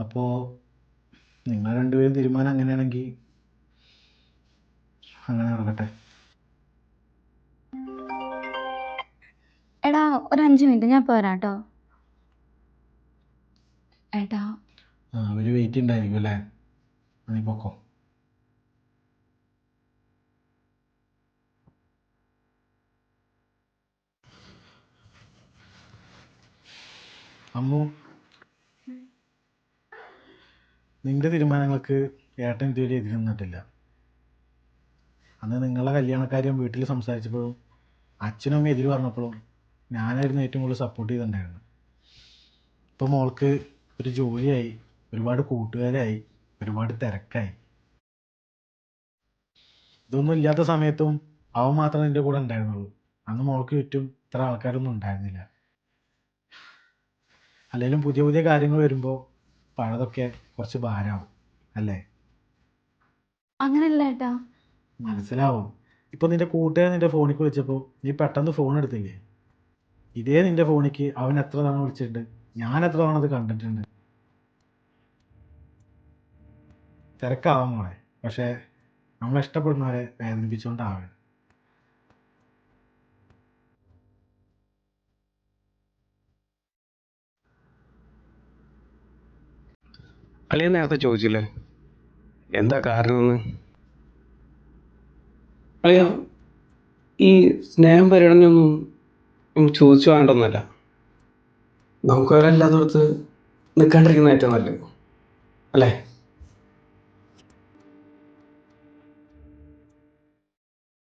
അപ്പോൾ നിങ്ങൾ രണ്ടുപേരും തീരുമാനം അങ്ങനെയാണെങ്കിൽ അങ്ങനെ നടക്കട്ടെ. എടാ ഒരു 5 മിനിറ്റ് ഞാൻ പോരാട്ടോ. ഏട്ടാ അവർ വെയിറ്റ് ഉണ്ടായിരിക്കും അല്ലേ? നീ പൊക്കോ. അമ്മു, നിന്റെ തീരുമാനങ്ങൾക്ക് ഏട്ടൻ ഇതുവരെ എതിര് നിന്നിട്ടില്ല. അന്ന് നിങ്ങളെ കല്യാണക്കാര്യം വീട്ടിൽ സംസാരിച്ചപ്പോഴും അച്ഛനും അമ്മയും എതിര് പറഞ്ഞപ്പോഴും ഞാനായിരുന്നു ഏറ്റവും കൂടുതൽ സപ്പോർട്ട് ചെയ്തിട്ടുണ്ടായിരുന്നത്. ഇപ്പോൾ മോൾക്ക് ഒരു ജോലിയായി, ഒരുപാട് കൂട്ടുകാരായി, ഒരുപാട് തിരക്കായി. ഇതൊന്നും ഇല്ലാത്ത സമയത്തും അവൻ മാത്രം നിൻ്റെ കൂടെ ഉണ്ടായിരുന്നുള്ളൂ. അന്ന് മോൾക്ക് ചുറ്റും ഇത്ര ആൾക്കാരൊന്നും ഉണ്ടായിരുന്നില്ല. അല്ലെങ്കിലും പുതിയ പുതിയ കാര്യങ്ങൾ വരുമ്പോൾ പഴയതൊക്കെ കുറച്ച് ഭാരമാവും അല്ലേ? അങ്ങനെയല്ല ഏട്ടാ. മനസ്സിലാവും. ഇപ്പോൾ നിൻ്റെ കൂട്ടുകാരൻ നിൻ്റെ ഫോണിൽ വിളിച്ചപ്പോൾ നീ പെട്ടെന്ന് ഫോൺ എടുത്തില്ലേ? ഇതേ നിൻ്റെ ഫോണിലേക്ക് അവൻ എത്ര തവണ വിളിച്ചിട്ടുണ്ട്, ഞാൻ എത്ര തവണ അത് കണ്ടിട്ടുണ്ട്. തിരക്കാവാം മോളെ, പക്ഷേ നമ്മളെ ഇഷ്ടപ്പെടുന്നവരെ വേദനിപ്പിച്ചുകൊണ്ടാവരുത്. അളിയൻ നേരത്തെ ചോദിച്ചില്ലേ എന്താ കാരണമെന്ന്? അളിയ ഈ സ്നേഹം പരിഗണനയൊന്നും ചോദിച്ചു വേണ്ടൊന്നല്ല. നമുക്ക് അവരല്ലാത്തടത്ത് നിൽക്കാണ്ടിരിക്കുന്ന ഏറ്റവും നല്ലത് അല്ലേ?